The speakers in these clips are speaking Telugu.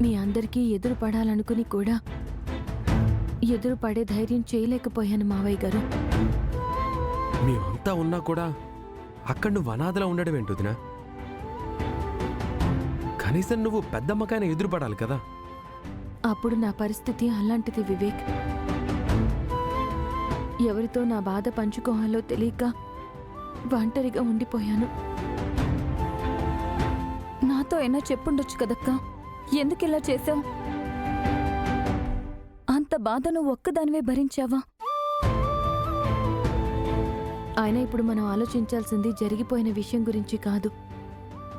మీ అందరికీ ఎదురు పడాలనుకుని కూడా ఎదురు పడే ధైర్యం చేయలేకపోయాను మావయ్య గారు. మేమంతా ఉన్నా కూడా అక్కడ నువ్వు అనాథలా ఉండడం ఏంటొదినా? కనీసం నువ్వు పెద్దమ్మకైనా ఎదురుపడాలి కదా. అప్పుడు నా పరిస్థితి అలాంటిది వివేక్. ఎవరితో నా బాధ పంచుకోవాలో తెలియక ఒంటరిగా ఉండిపోయాను. నాతో అయినా చెప్పుండొచ్చు కదక్కా, ఎందుకిలా చేశావు? అంత బాధ నువ్వు ఒక్కదానివే భరించావా? అయినా ఇప్పుడు మనం ఆలోచించాల్సింది జరిగిపోయిన విషయం గురించి కాదు,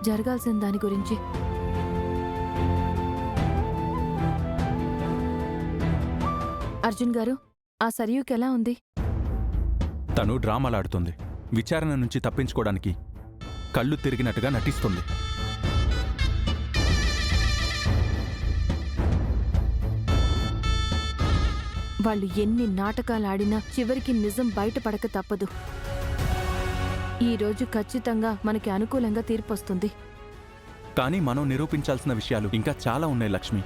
జరగాల్సిన దాని గురించి. అర్జున్ గారు, ఆ సరియుకి ఎలా ఉంది? తను డ్రామాలాడుతుంది. విచారణ నుంచి తప్పించుకోవడానికి కళ్ళు తిరిగినట్టుగా నటిస్తుంది. వాళ్ళు ఎన్ని నాటకాలాడినా చివరికి నిజం బయటపడక తప్పదు. ఈరోజు ఖచ్చితంగా మనకి అనుకూలంగా తీర్పొస్తుంది. కానీ మనం నిరూపించాల్సిన విషయాలు ఇంకా చాలా ఉన్నాయి లక్ష్మి.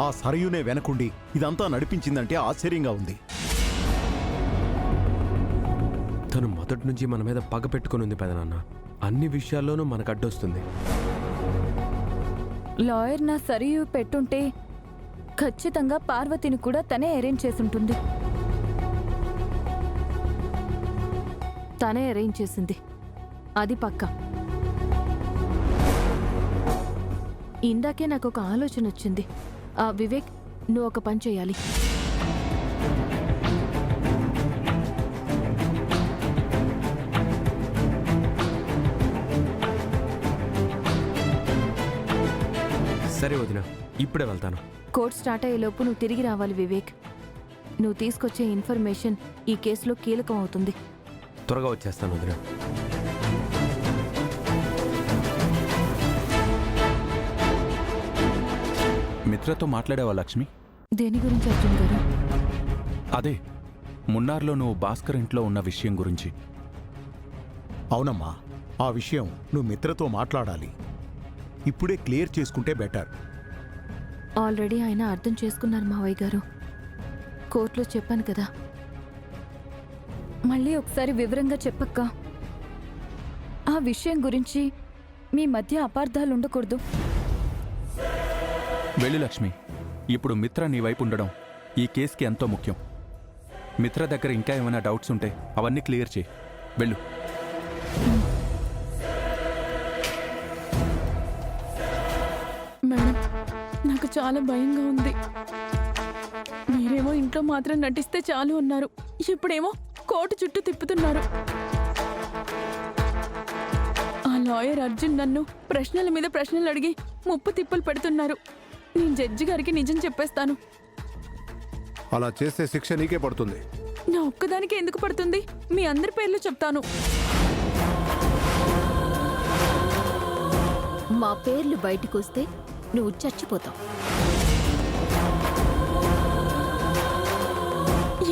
ఆ సరయునే వెనకుండి ఇదంతా నడిపించిందంటే ఆశ్చర్యంగా ఉంది. తను మొదటి నుంచి మన మీద పగ పెట్టుకుని ఉంది పెదనాన్న. అన్ని విషయాల్లోనూ మనకు అడ్డొస్తుంది. లాయర్ నా సరియు పెట్టుంటే ఖచ్చితంగా పార్వతిని కూడా తనే అరేంజ్ చేసుంటుంది. తనే అరేంజ్ చేసింది, అది పక్కా. ఇందాకే నాకు ఒక ఆలోచన వచ్చింది. వివేక్, నువ్వు ఒక పని చేయాలి. సరే వదినా, ఇప్పుడే వెళ్తాను. కోర్టు స్టార్ట్ అయ్యేలోపు నువ్వు తిరిగి రావాలి వివేక్. నువ్వు తీసుకొచ్చే ఇన్ఫర్మేషన్ ఈ కేసులో కీలకం అవుతుంది. త్వరగా వచ్చేస్తాను వదినా. మిత్రతో మాట్లాడావా లక్ష్మి? దేని గురించి అర్జున్ గారు? అదే మున్నార్లో నువ్వు భాస్కర్ ఇంట్లో ఉన్న విషయం గురించి. అవునమ్మా, ఆ విషయం నువ్వు మిత్రతో మాట్లాడాలి. ఇప్పుడే క్లియర్ చేసుకుంటే బెటర్. ఆల్రెడీ ఆయన అర్థం చేసుకున్నారు మావయ్య గారు. కోర్టులో చెప్పాను కదా. మళ్ళీ ఒకసారి వివరంగా చెప్పక్క. ఆ విషయం గురించి మీ మధ్య అపార్థాలు ఉండకూడదు. వెళ్ళు లక్ష్మి. ఇప్పుడు మిత్ర నీ వైపు ఉండడం ఈ కేసుకి ఎంతో ముఖ్యం. మిత్ర దగ్గర ఇంకా ఏమైనా డౌట్స్ ఉంటే అవన్నీ క్లియర్ చేయి. వెళ్ళు. మేడం, నాకు చాలా భయంగా ఉంది. మీరేమో ఇంట్లో మాత్రం నటిస్తే చాలు అన్నారు, ఇప్పుడేమో కోర్టు చుట్టూ తిప్పుతున్నారు. ఆ లాయర్ అర్జున్ నన్ను ప్రశ్నల మీద ప్రశ్నలు అడిగి ముప్పు తిప్పులు పెడుతున్నారు. నేను జడ్జి గారికి నిజం చెప్పేస్తాను. అలా చేస్తే శిక్ష నీకే పడుతుంది. నా ఒక్కదానికి ఎందుకు పడుతుంది? మీ అందరి పేర్లు చెప్తాను. మా పేర్లు బయటకొస్తే నువ్వు చచ్చిపోతావు.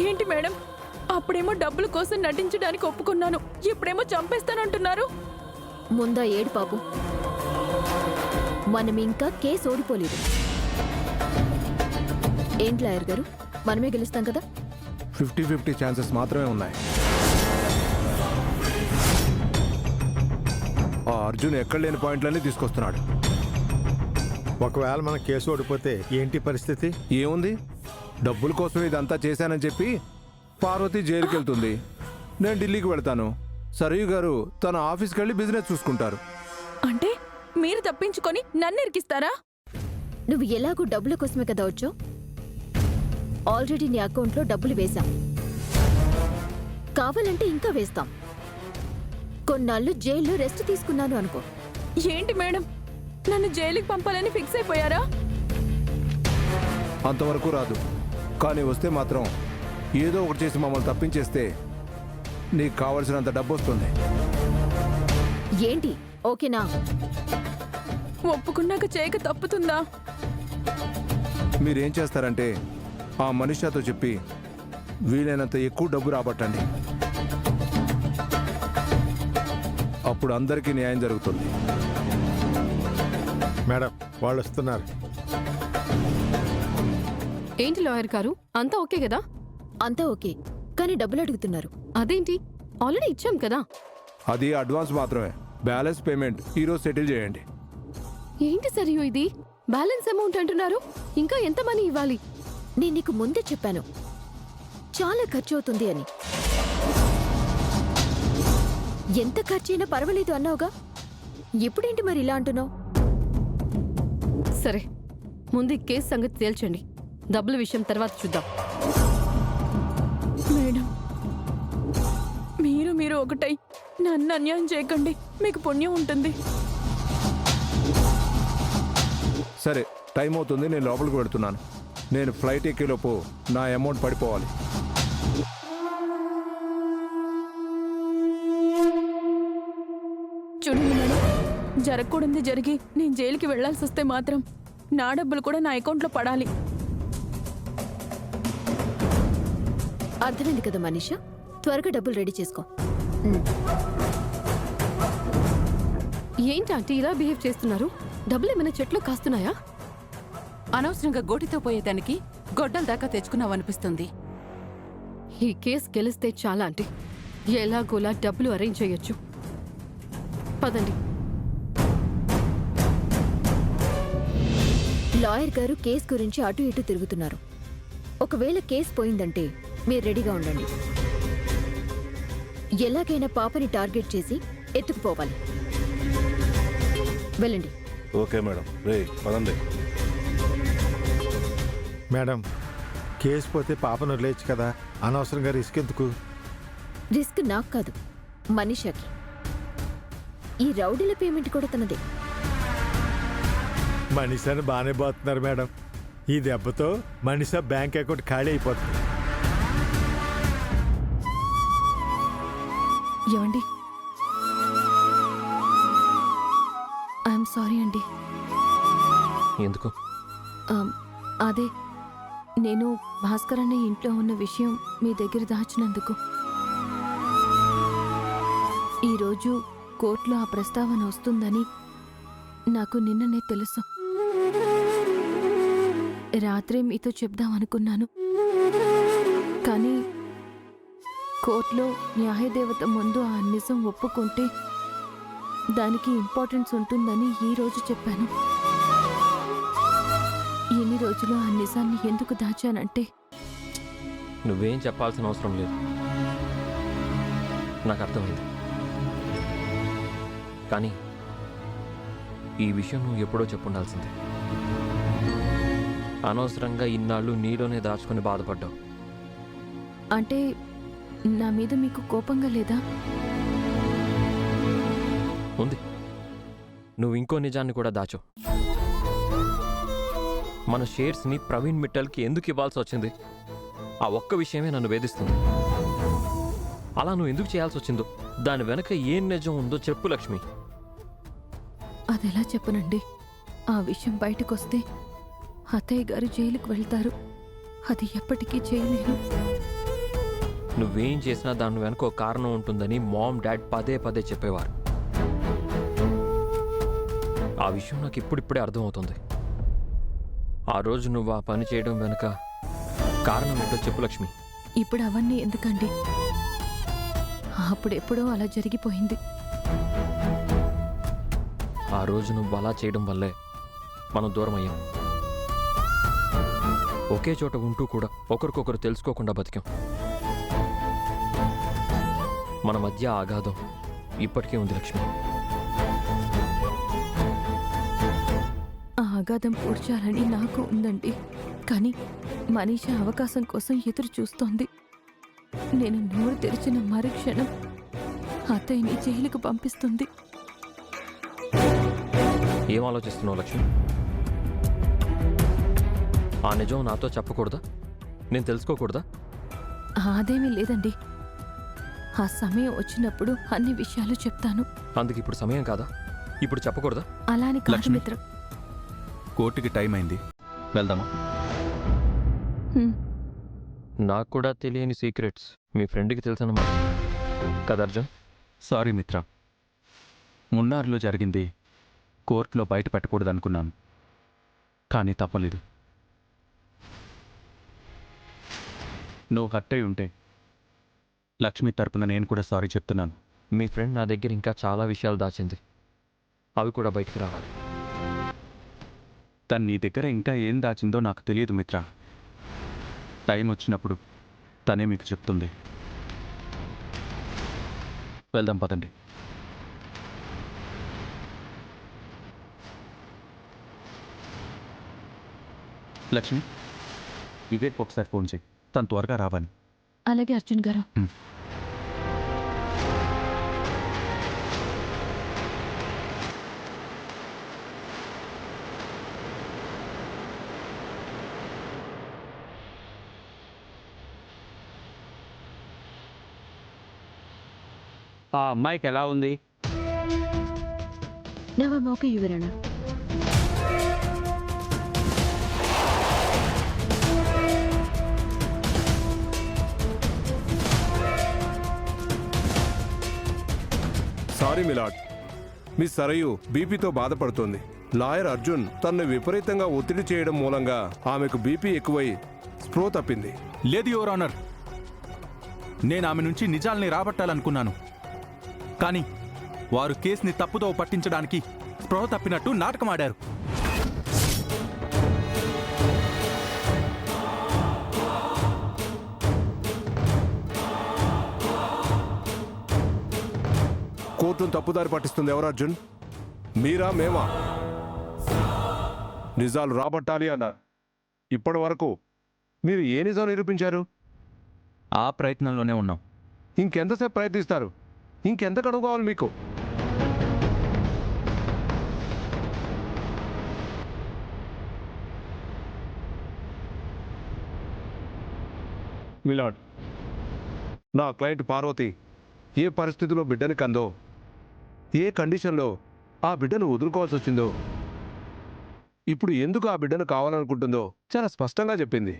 ఏంటి మేడం, అప్పుడేమో డబ్బుల కోసం నటించడానికి ఒప్పుకున్నాను, ఇప్పుడేమో చంపేస్తానంటున్నారు. ముందా ఏడు పాపు. మనం ఇంకా కేసు ఓడిపోలేదు. ఏంటి లాయర్ గారు, మనమే గెలుస్తాం కదా? 50-50 ఛాన్సెస్ మాత్రమే ఉన్నాయి. ఆ అర్జున్ ఎక్కడ లేని పాయింట్లన్నీ తీసుకొస్తున్నాడు. ఒకవేళ మన కేసు ఓడిపోతే ఏంటి పరిస్థితి? ఏముంది, డబ్బుల కోసం ఇదంతా చేశానని చెప్పి పార్వతి జైలుకి వెళ్తుంది. నేను ఢిల్లీకి వెళ్తాను. సరయు గారు తన ఆఫీస్కి వెళ్ళి బిజినెస్ చూసుకుంటారు. అంటే మీరు తప్పించుకొని నన్ను ఇరికిస్తారా? నువ్వు ఎలాగూ డబ్బుల కోసమే కదా వచ్చావు. ఆల్రెడీ నీ అకౌంట్లో డబ్బులు వేశాం. కావాలంటే ఇంకా వేస్తాం. కొన్నాళ్ళు జైల్లో రెస్ట్ తీసుకున్నాను అనుకో. ఏంటి మేడం, నన్ను జైలుకి పంపాలని ఫిక్స్ అయిపోయారా? అంతవరకు రాదు, కానీ వస్తే మాత్రం ఏదో ఒకటి చేసి మమ్మల్ని తప్పించేస్తే నీకు కావలసినంత డబ్బు వస్తుంది. ఏంటి, ఓకేనా? ఒప్పుకున్నాక చేయక తప్పుతుందా? మీరేం చేస్తారంటే ఆ మనిషితో చెప్పి వీలైనంత ఎక్కువ డబ్బు రాబట్టండి. ఇప్పుడు అందరికీ న్యాయం జరుగుతుంది. మేడం వాళ్ళు వస్తున్నారు. ఏంటి లాయర్ గారు, అంతా ఓకే కదా? అంతా ఓకే, కానీ డబ్బులు అడుగుతున్నారు. అదేంటి, ఆల్రెడీ ఇచ్చాం కదా. అది అడ్వాన్స్ మాత్రమే. బ్యాలెన్స్ పేమెంట్ ఈరోజు సెటిల్ చేయండి. ఏంటి సరియు ఇది, బ్యాలెన్స్ అమౌంట్ అంటున్నారు? ఇంకా ఎంత మనీ ఇవ్వాలి? నేను నీకు ముందే చెప్పాను చాలా ఖర్చు అవుతుంది అని. ఎంత ఖర్చైనా పర్వాలేదు అన్నావుగా, ఇప్పుడేంటి మరి ఇలా అంటున్నావు? సరే, ముందు ఈ కేసు సంగతి తేల్చండి, డబ్బుల విషయం తర్వాత చూద్దాం. మేడం, మీరు ఒకటై నన్ను అన్యాయం చేయకండి, మీకు పుణ్యం ఉంటుంది. సరే, టైం అవుతుంది, నేను లోపలికి వెళుతున్నాను. నేను ఫ్లైట్ ఎక్కేలోపు నా అమౌంట్ పడిపోవాలి. చూడండి మేడం, జరగకూడదు జరిగి నేను జైలుకి వెళ్లాల్సి వస్తే మాత్రం నా డబ్బులు కూడా నా అకౌంట్లో పడాలి. అర్థమైంది కదా మనీషా, త్వరగా డబ్బులు రెడీ చేసుకో. ఏంటి ఆంటీ ఇలా బిహేవ్ చేస్తున్నారు? డబ్బులు ఏమైనా చెట్లు కాస్తున్నాయా? అనవసరంగా గోటితో పోయేదానికి గొడ్డల దాకా తెచ్చుకున్నావనిపిస్తుంది. ఈ కేసు గెలిస్తే చాలా ఆంటీ, ఎలాగోలా డబ్బులు అరేంజ్ చేయొచ్చు. పదండి. లాయర్ గారు కేసు గురించి అటు ఇటు తిరుగుతున్నారు. ఒకవేళ కేసు పోయిందంటే మీరు రెడీగా ఉండండి. ఎలాగైనా పాపని టార్గెట్ చేసి ఎత్తుకుపోవాలి. వెళ్ళండి. ఓకే మేడం, రే పదండి. మేడం కేసు పోతే పాపను వదిలేయచ్చు కదా, అనవసరంగా రిస్క్ ఎందుకు? రిస్క్ నాకు కాదు, మనీషాకి. ఈ రౌడీల పేమెంట్ కూడా తనదే. మనీషాని బాగానే పోతున్నారు మేడం. ఈ దెబ్బతో మనీషా బ్యాంక్ అకౌంట్ ఖాళీ అయిపోతుంది. ఏమండి, ఐఎమ్ సారీ అండి. ఎందుకు? అదే, నేను భాస్కర్ అనే ఇంట్లో ఉన్న విషయం మీ దగ్గర దాచినందుకు. ఈరోజు కోర్టులో ఆ ప్రస్తావన వస్తుందని నాకు నిన్ననే తెలుసు. రాత్రే మీతో చెప్దామనుకున్నాను, కానీ కోర్టులో న్యాయదేవత ముందు ఆ నిజం ఒప్పుకుంటే దానికి ఇంపార్టెన్స్ ఉంటుందని ఈరోజు చెప్పాను. ఎన్ని రోజులు ఆ నిజాన్ని ఎందుకు దాచానంటే, నువ్వేం చెప్పాల్సిన అవసరం లేదు, నాకు అర్థమైంది. కానీ ఈ విషయం నువ్వు ఎప్పుడో చెప్పుండాల్సిందే. అనవసరంగా ఇన్నాళ్ళు నీలోనే దాచుకొని బాధపడ్డావు. అంటే నా మీద మీకు కోపంగా లేదా? ఉంది. నువ్వు ఇంకో నిజాన్ని కూడా దాచావు. మన షేర్స్ని ప్రవీణ్ మిట్టల్కి ఎందుకు ఇవ్వాల్సి వచ్చింది? ఆ ఒక్క విషయమే నన్ను వేధిస్తుంది. అలా నువ్వు ఎందుకు చేయాల్సి వచ్చిందో, దాని వెనక ఏం నిజం ఉందో చెప్పు లక్ష్మి. అదెలా చెప్పనండి? ఆ విషయం బయటకొస్తే అత్తయ్య గారు జైలుకు వెళ్తారు. అది ఎప్పటికీ చేయలేను. నువ్వేం చేసినా దాని వెనక ఒక కారణం ఉంటుందని మామ్ డాడ్ పదే పదే చెప్పేవారు. ఆ విషయం నాకు ఇప్పుడిప్పుడే అర్థమవుతుంది. ఆ రోజు నువ్వు ఆ పని చేయడం వెనుక కారణం ఏంటో చెప్పు లక్ష్మి. ఇప్పుడు అవన్నీ ఎందుకండి? అప్పుడెప్పుడో అలా జరిగిపోయింది. ఆ రోజు నువ్వు అలా చేయడం వల్లే మనం దూరం అయ్యాం. ఒకే చోట ఉంటూ కూడా ఒకరికొకరు తెలుసుకోకుండా బతికాం. మన మధ్య ఆఘాతం ఇప్పటికే ఉంది లక్ష్మి. ఆ అగాధం పూడ్చాలని నాకు ఉందండి, కానీ మనీషా అవకాశం కోసం ఎదురు చూస్తోంది. నేను నోరు తెరిచిన మరుక్షణం అత్తయ్యని జైలుకు పంపిస్తుంది. ఏం ఆలోచిస్తున్నావు లక్ష్మి? ఆ నిజం నాతో చెప్పకూడదా? నేను తెలుసుకోకూడదా? అదేమీ లేదండి. ఆ సమయం వచ్చినప్పుడు అన్ని విషయాలు చెప్తాను. అందుకు ఇప్పుడు సమయం కాదా? ఇప్పుడు చెప్పకూడదా? అలాని కాదు లక్ష్మి. మిత్రం. కోర్టుకి టైం అయింది, వెళ్దామా? నాకు కూడా తెలియని సీక్రెట్స్ మీ ఫ్రెండ్కి తెలుసన్నమాట కదా అర్జున్? సారీ మిత్ర, మున్నార్లో జరిగింది కోర్టులో బయట పెట్టకూడదనుకున్నాను, కానీ తప్పలేదు. నువ్వు హర్ట్ అయి ఉంటే లక్ష్మి తరపున నేను కూడా సారీ చెప్తున్నాను. మీ ఫ్రెండ్ నా దగ్గర ఇంకా చాలా విషయాలు దాచింది, అవి కూడా బయటికి రావాలి. తను నీ దగ్గర ఇంకా ఏం దాచిందో నాకు తెలియదు మిత్ర. టైం వచ్చినప్పుడు తనే మీకు చెప్తుంది. వెళ్దాం పదండి. లక్ష్మి, వివేక్ ఒకసారి ఫోన్ చేయి, తను త్వరగా రావాలి. అలాగే అర్జున్ గారు. ఆ అమ్మాయికి ఎలా ఉంది? నవమోక యువరణ. సారీ మిలాడ్, మిస్ సరయు బీపీతో బాధపడుతోంది. లాయర్ అర్జున్ తనను విపరీతంగా ఒత్తిడి చేయడం మూలంగా ఆమెకు బీపీ ఎక్కువై స్ప్రో తప్పింది. లేదు యువర్ ఆనర్, నేను ఆమె నుంచి నిజాల్ని రాబట్టాలనుకున్నాను, కానీ వారు కేసుని తప్పుదో పట్టించడానికి స్పృహ తప్పినట్టు నాటకమాడారు. కోర్టును తప్పుదారి పట్టిస్తుంది ఎవరు అర్జున్? మీరా మేమా? నిజాలు రాబట్టాలి అన్నారు. ఇప్పటి వరకు మీరు ఏ నిజం నిరూపించారు? ఆ ప్రయత్నంలోనే ఉన్నాం. ఇంకెంతసేపు ప్రయత్నిస్తారు? ఇంకెంత గడువు కావాలి మీకు? మిలాడ్, నా క్లయింట్ పార్వతి ఏ పరిస్థితిలో బిడ్డని కందో, ఏ కండిషన్లో ఆ బిడ్డను వదులుకోవాల్సి వచ్చిందో, ఇప్పుడు ఎందుకు ఆ బిడ్డను కావాలనుకుంటుందో చాలా స్పష్టంగా చెప్పింది.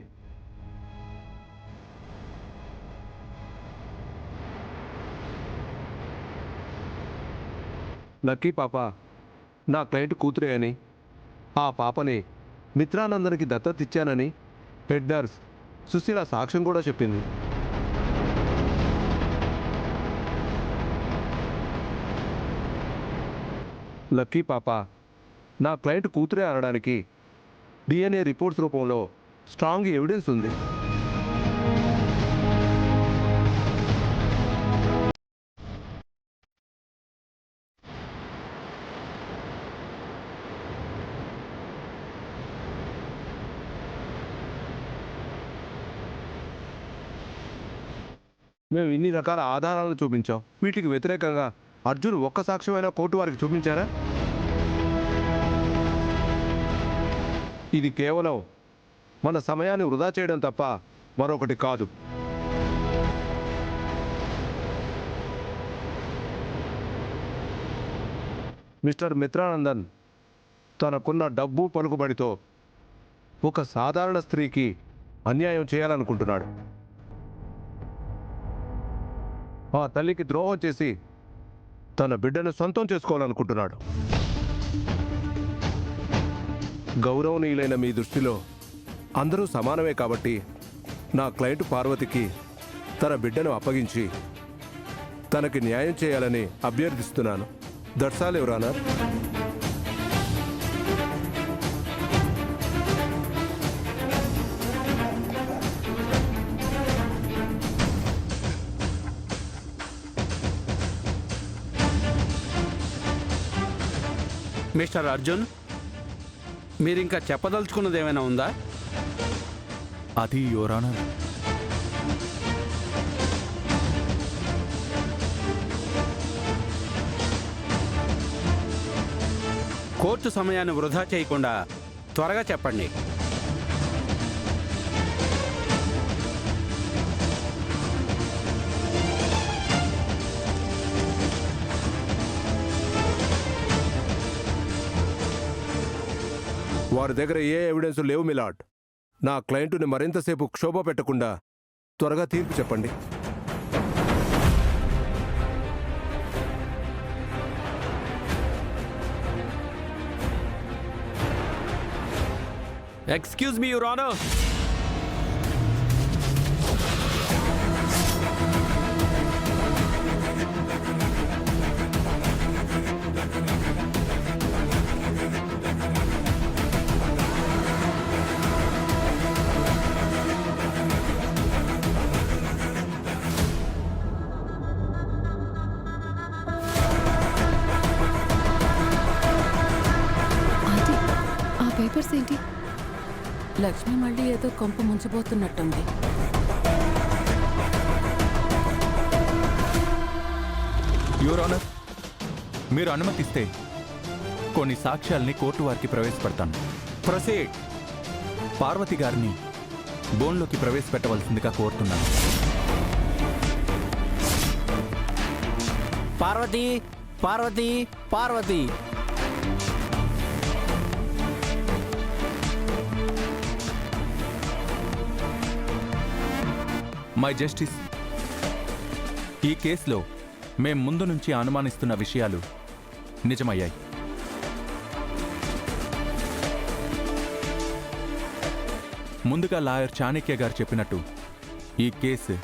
లక్కీ పాప నా క్లయింట్ కూతురే అని, ఆ పాపని మిత్రానందనికి దత్తత ఇచ్చానని హెడ్ నర్స్ సుశీల సాక్ష్యం కూడా చెప్పింది. లక్కీ పాప నా క్లయింట్ కూతురే అనడానికి డిఎన్ఏ రిపోర్ట్స్ రూపంలో స్ట్రాంగ్ ఎవిడెన్స్ ఉంది. మేము ఇన్ని రకాల ఆధారాలను చూపించాం. వీటికి వ్యతిరేకంగా అర్జున్ ఒక్క సాక్ష్యమైన కోర్టు వారికి చూపించారా? ఇది కేవలం మన సమయాన్ని వృధా చేయడం తప్ప మరొకటి కాదు. మిస్టర్ మిత్రానందన్ తనకున్న డబ్బు పలుకుబడితో ఒక సాధారణ స్త్రీకి అన్యాయం చేయాలనుకుంటున్నాడు. ఆ తల్లికి ద్రోహం చేసి తన బిడ్డను సొంతం చేసుకోవాలనుకుంటున్నాడు. గౌరవనీయులైన మీ దృష్టిలో అందరూ సమానమే కాబట్టి నా క్లయింట్ పార్వతికి తన బిడ్డను అప్పగించి తనకి న్యాయం చేయాలని అభ్యర్థిస్తున్నాను. That's all your honour. Mister Arjun, మీరింకా చెప్పదలుచుకున్నది ఏమైనా ఉందా? అది యువర్ ఆనర్, కోర్టు సమయాన్ని వృధా చేయకుండా త్వరగా చెప్పండి. వారి దగ్గర ఏ ఎవిడెన్స్ లేవు మిలాడ్. నా క్లయింట్ని మరింతసేపు క్షోభ పెట్టకుండా త్వరగా తీర్పు చెప్పండి. Excuse me your honour. Aunty, ఆ పేపర్స్ ఏంటి? లక్ష్మి మళ్ళీ ఏదో కొంప ముంచిపోతున్నట్టుంది. యువర్ ఆనర్, మీరు అనుమతిస్తే కొన్ని సాక్ష్యాల్ని కోర్టు వారికి ప్రవేశపెడతాను. ప్రొసీడ్. పార్వతి గారిని బోన్లోకి ప్రవేశపెట్టవలసిందిగా కోరుతున్నాను. పార్వతి, పార్వతి, పార్వతి. మై జస్టిస్, ఈ కేసులో మేం ముందు నుంచి అనుమానిస్తున్న విషయాలు నిజమయ్యాయి. ముందుగా లాయర్ చాణక్య గారు చెప్పినట్టు ఈ కేసు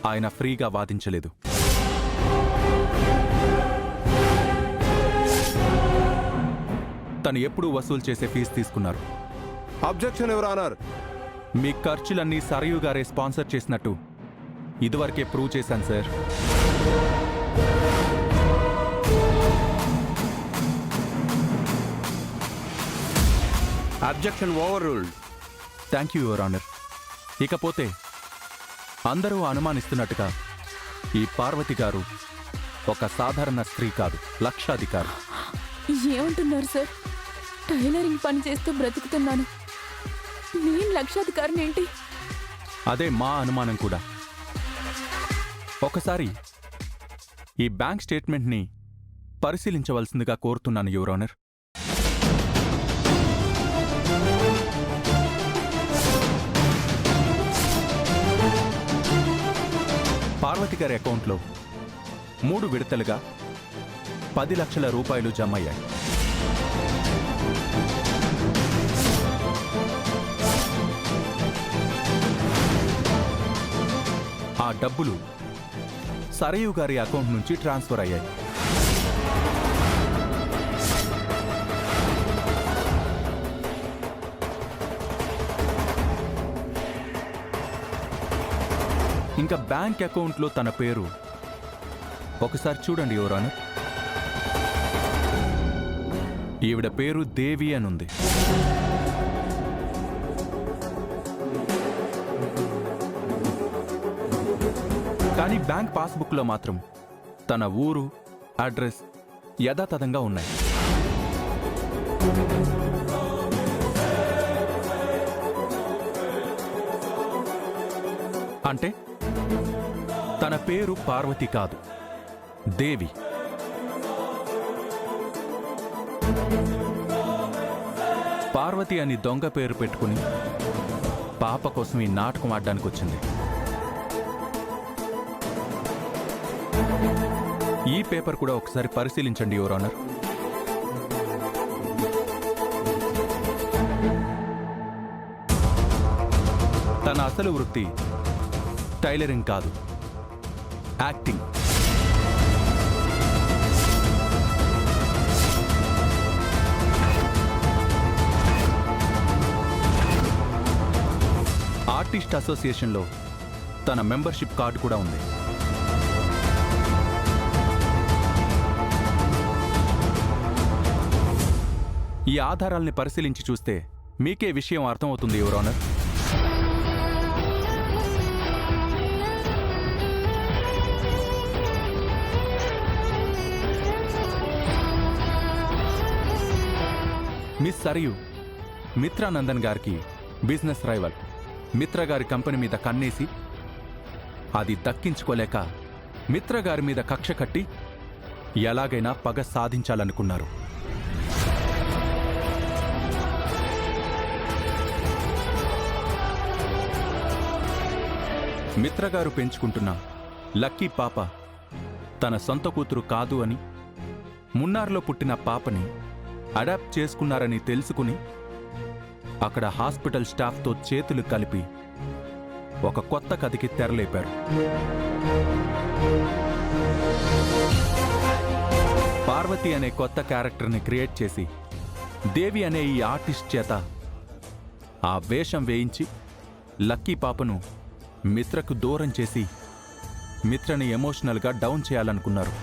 ఆయన ఫ్రీగా వాదించలేదు. తను ఎప్పుడూ వసూలు చేసే ఫీజు తీసుకున్నారు. Objection your honour. మీ ఖర్చులన్నీ సరయు గారే స్పాన్సర్ చేసినట్టు ఇదివరకే ప్రూవ్ చేశాను sir. Objection over ruled. Thank you your honour. ఇకపోతే అందరూ అనుమానిస్తున్నట్టుగా ఈ పార్వతి గారు ఒక సాధారణ స్త్రీ కాదు, లక్షాధికారి. ఏమంటున్నారు సార్? టైలరింగ్ పని చేస్తూ బ్రతుకుతున్నాను, నేను లక్షాధికారిని ఏంటి? అదే మా అనుమానం కూడా. ఒకసారి ఈ బ్యాంక్ స్టేట్మెంట్ని పరిశీలించవలసిందిగా కోరుతున్నాను యువర్ ఆనర్. పార్వతి గారి అకౌంట్లో 3 విడతలుగా 10 లక్షల రూపాయలు జమ అయ్యాయి. ఆ డబ్బులు సరయు గారి అకౌంట్ నుంచి ట్రాన్స్ఫర్ అయ్యాయి. ఇంకా బ్యాంక్ అకౌంట్లో తన పేరు ఒకసారి చూడండి యువర్ ఆనర్. ఈవిడ పేరు దేవి అనుంది. కానీ బ్యాంక్ పాస్బుక్లో మాత్రం తన ఊరు, అడ్రస్ యథాతథంగా ఉన్నాయి. అంటే తన పేరు పార్వతి కాదు, దేవి. పార్వతి అని దొంగ పేరు పెట్టుకుని పాప కోసం ఈ నాటకం ఆడడానికి వచ్చింది. ఈ పేపర్ కూడా ఒకసారి పరిశీలించండి యువర్ ఆనర్. తన అసలు వృత్తి టైలరింగ్ కాదు, యాక్టింగ్. ఆర్టిస్ట్ అసోసియేషన్లో తన మెంబర్షిప్ కార్డు కూడా ఉంది. ఈ ఆధారాల్ని పరిశీలించి చూస్తే మీకే విషయం అర్థమవుతుంది your honour. Miss Sarayu Mitranandan గారికి బిజినెస్ రైవల్. మిత్ర గారి కంపెనీ మీద కన్నేసి అది దక్కించుకోలేక మిత్ర గారి మీద కక్ష కట్టి ఎలాగైనా పగ సాధించాలనుకున్నారు. మిత్రగారు పెంచుకుంటున్న లక్కీ పాప తన సొంత కూతురు కాదు అని, మున్నార్లో పుట్టిన పాపని అడాప్ట్ చేసుకున్నారని తెలుసుకుని అక్కడ హాస్పిటల్ స్టాఫ్తో చేతులు కలిపి ఒక కొత్త కథకి తెరలేపారు. పార్వతి అనే కొత్త క్యారెక్టర్ని క్రియేట్ చేసి దేవి అనే ఈ ఆర్టిస్ట్ చేత ఆ వేషం వేయించి లక్కీ పాపను మిత్రకు దూరం చేసి మిత్రని ఎమోషనల్గా డౌన్ చేయాలనుకున్నారు.